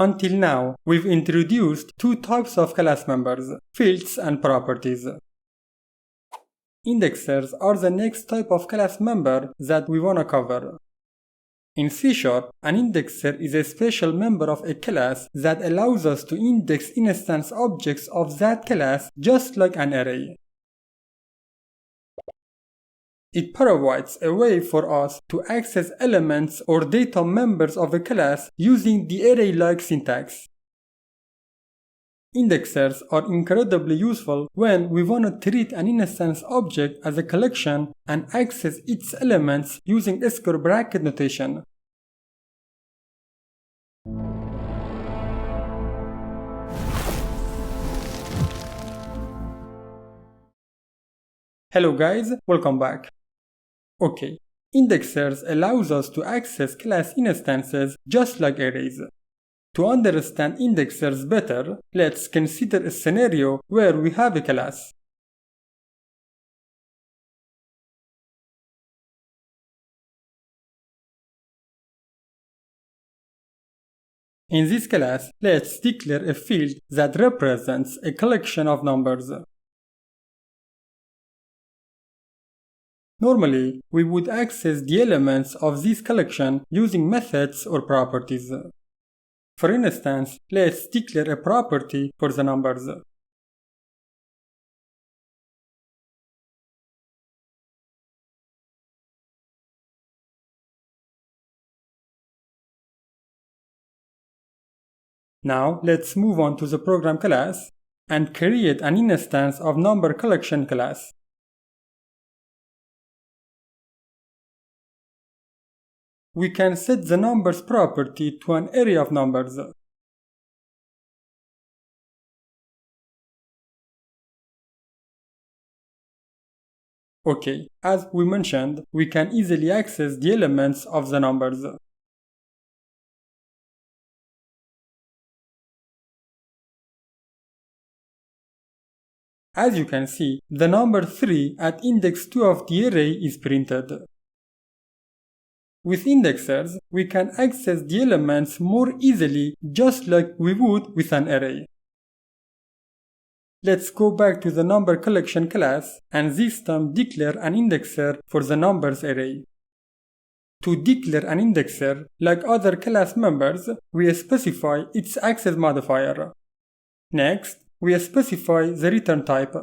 Until now, we've introduced two types of class members, fields and properties. Indexers are the next type of class member that we want to cover. In C#, an indexer is a special member of a class that allows us to index instance objects of that class just like an array. It provides a way for us to access elements or data members of a class using the array-like syntax. Indexers are incredibly useful when we want to treat an instance object as a collection and access its elements using square bracket notation. Hello guys, welcome back. Okay, indexers allows us to access class instances just like arrays. To understand indexers better, let's consider a scenario where we have a class. In this class, let's declare a field that represents a collection of numbers. Normally, we would access the elements of this collection using methods or properties. For instance, let's declare a property for the numbers. Now, let's move on to the program class and create an instance of number collection class. We can set the numbers property to an array of numbers. Okay, as we mentioned, we can easily access the elements of the numbers. As you can see, the number 3 at index 2 of the array is printed. With indexers, we can access the elements more easily just like we would with an array. Let's go back to the number collection class and this time declare an indexer for the numbers array. To declare an indexer, like other class members, we specify its access modifier. Next, we specify the return type.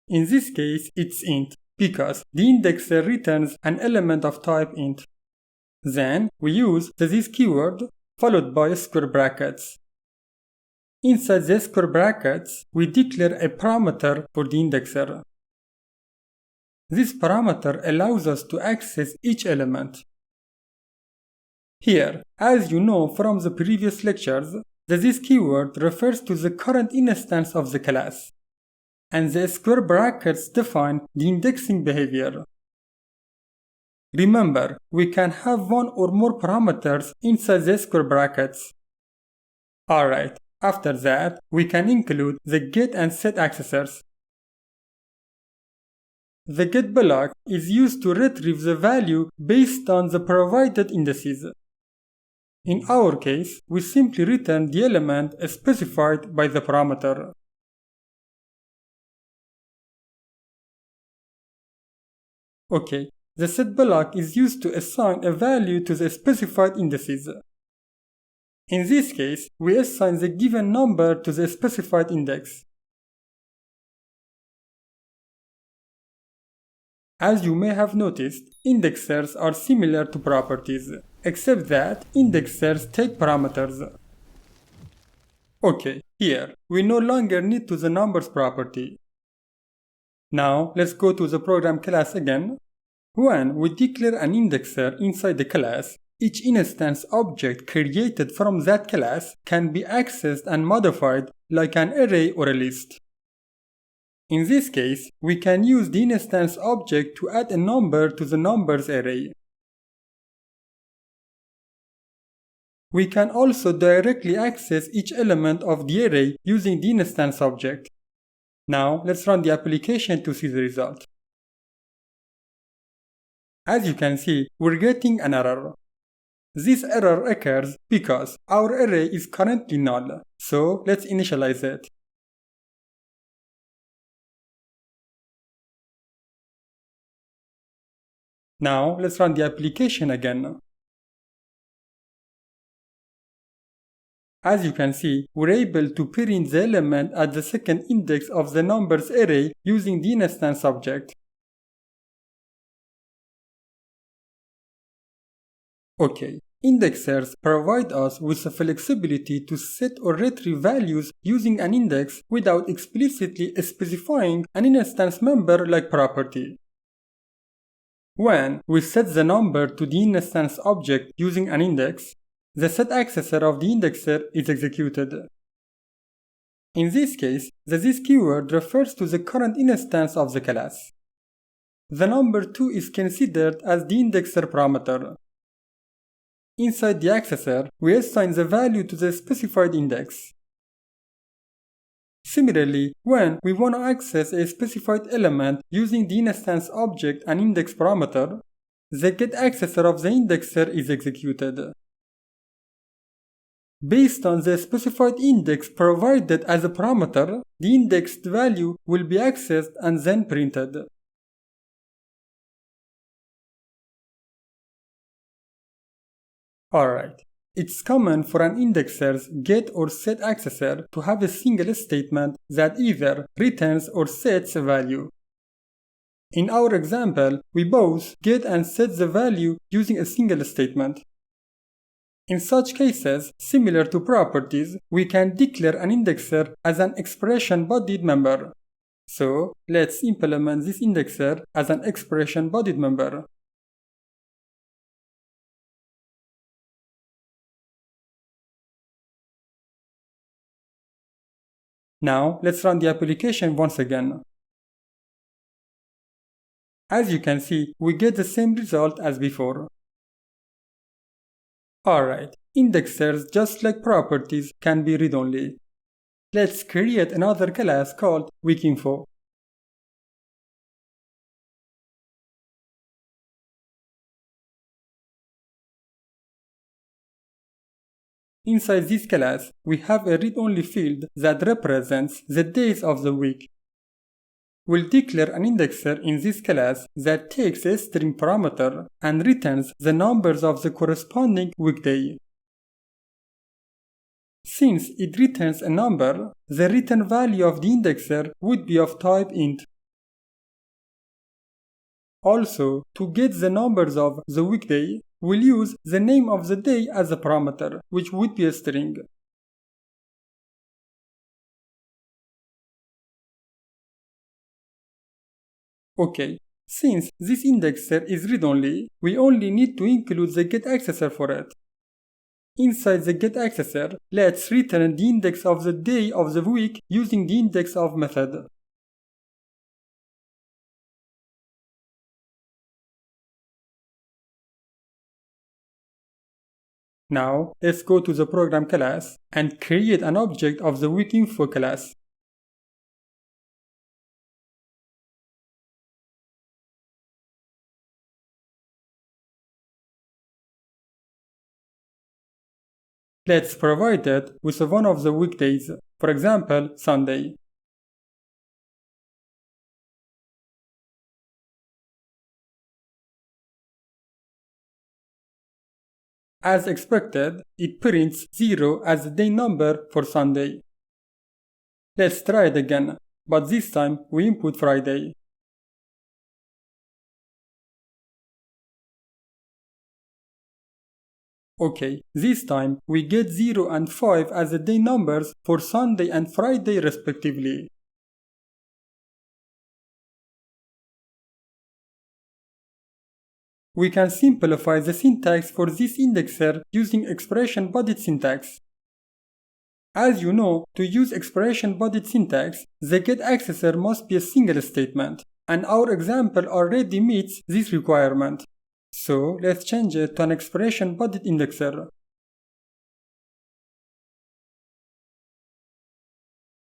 In this case, it's int, because the indexer returns an element of type int. Then we use the this keyword followed by square brackets. Inside the square brackets, we declare a parameter for the indexer. This parameter allows us to access each element. Here, as you know from the previous lectures, the this keyword refers to the current instance of the class, and the square brackets define the indexing behavior. Remember, we can have one or more parameters inside the square brackets. Alright, after that, we can include the get and set accessors. The get block is used to retrieve the value based on the provided indices. In our case, we simply return the element specified by the parameter. Okay, the set block is used to assign a value to the specified indices. In this case, we assign the given number to the specified index. As you may have noticed, indexers are similar to properties, except that indexers take parameters. Okay, here, we no longer need to the numbers property. Now, let's go to the program class again. When we declare an indexer inside the class, each instance object created from that class can be accessed and modified like an array or a list. In this case, we can use the instance object to add a number to the numbers array. We can also directly access each element of the array using the instance object. Now, let's run the application to see the result. As you can see, we're getting an error. This error occurs because our array is currently null, so let's initialize it. Now let's run the application again. As you can see, we're able to print the element at the second index of the numbers array using the instance object. Okay, indexers provide us with the flexibility to set or retrieve values using an index without explicitly specifying an instance member like property. When we set the number to the instance object using an index, the setAccessor of the indexer is executed. In this case, the this keyword refers to the current instance of the class. The number 2 is considered as the indexer parameter. Inside the accessor, we assign the value to the specified index. Similarly, when we want to access a specified element using the instance object and index parameter, the getAccessor of the indexer is executed. Based on the specified index provided as a parameter, the indexed value will be accessed and then printed. Alright, it's common for an indexer's get or set accessor to have a single statement that either returns or sets a value. In our example, we both get and set the value using a single statement. In such cases, similar to properties, we can declare an indexer as an expression-bodied member. So, let's implement this indexer as an expression-bodied member. Now, let's run the application once again. As you can see, we get the same result as before. Alright, indexers, just like properties, can be read-only. Let's create another class called weakinfo. Inside this class, we have a read-only field that represents the days of the week. We'll declare an indexer in this class that takes a string parameter and returns the numbers of the corresponding weekday. Since it returns a number, the return value of the indexer would be of type int. Also, to get the numbers of the weekday, we'll use the name of the day as a parameter, which would be a string. Okay, since this indexer is read-only, we only need to include the getAccessor for it. Inside the getAccessor, let's return the index of the day of the week using the indexOf method. Now, let's go to the program class and create an object of the weakinfo class. Let's provide it with one of the weekdays, for example, Sunday. As expected, it prints 0 as the day number for Sunday. Let's try it again, but this time we input Friday. Okay, this time we get 0 and 5 as the day numbers for Sunday and Friday respectively. We can simplify the syntax for this indexer using expression-bodied syntax. As you know, to use expression-bodied syntax, the getAccessor must be a single statement, and our example already meets this requirement. So let's change it to an expression-bodied indexer.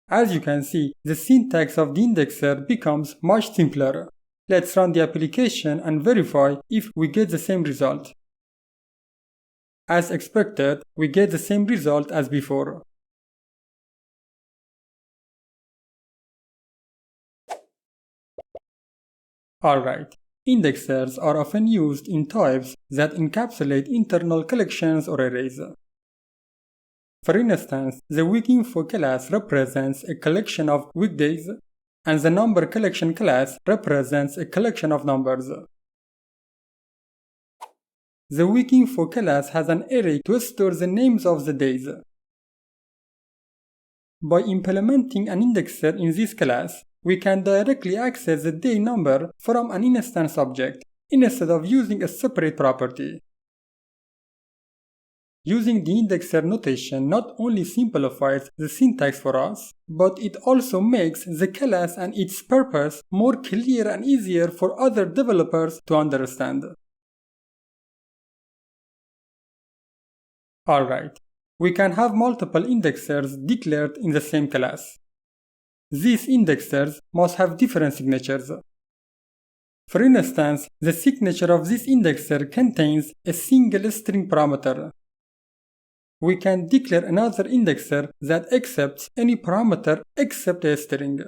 As you can see, the syntax of the indexer becomes much simpler. Let's run the application and verify if we get the same result. As expected, we get the same result as before. Alright, indexers are often used in types that encapsulate internal collections or arrays. For instance, the weekinfo class represents a collection of weekdays, and the number collection class represents a collection of numbers. The weekinfo class has an array to store the names of the days. By implementing an indexer in this class, we can directly access the day number from an instance object, instead of using a separate property. Using the indexer notation not only simplifies the syntax for us, but it also makes the class and its purpose more clear and easier for other developers to understand. Alright, we can have multiple indexers declared in the same class. These indexers must have different signatures. For instance, the signature of this indexer contains a single string parameter. We can declare another indexer that accepts any parameter except a string.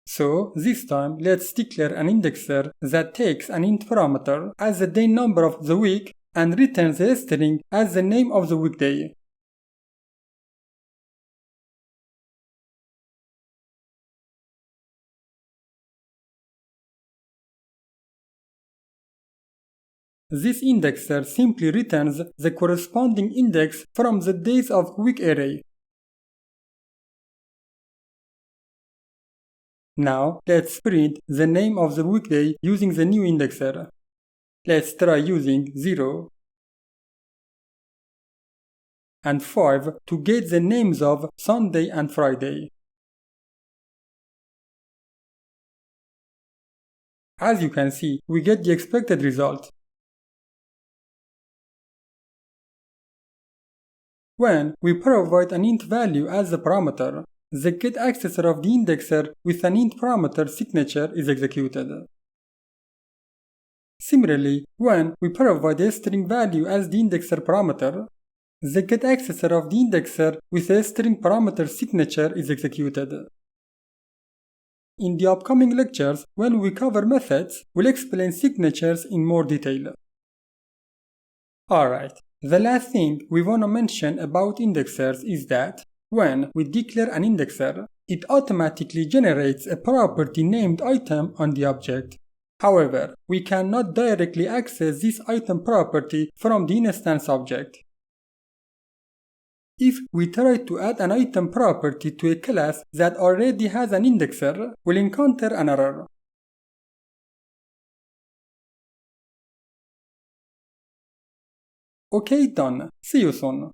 So, this time, let's declare an indexer that takes an int parameter as the day number of the week and returns a string as the name of the weekday. This indexer simply returns the corresponding index from the days of week array. Now, let's print the name of the weekday using the new indexer. Let's try using 0 and 5 to get the names of Sunday and Friday. As you can see, we get the expected result. When we provide an int value as the parameter, the getAccessor of the indexer with an int parameter signature is executed. Similarly, when we provide a string value as the indexer parameter, the getAccessor of the indexer with a string parameter signature is executed. In the upcoming lectures, when we cover methods, we'll explain signatures in more detail. Alright, the last thing we want to mention about indexers is that when we declare an indexer, it automatically generates a property named item on the object. However, we cannot directly access this item property from the instance object. If we try to add an item property to a class that already has an indexer, we'll encounter an error. Okay, done. See you soon.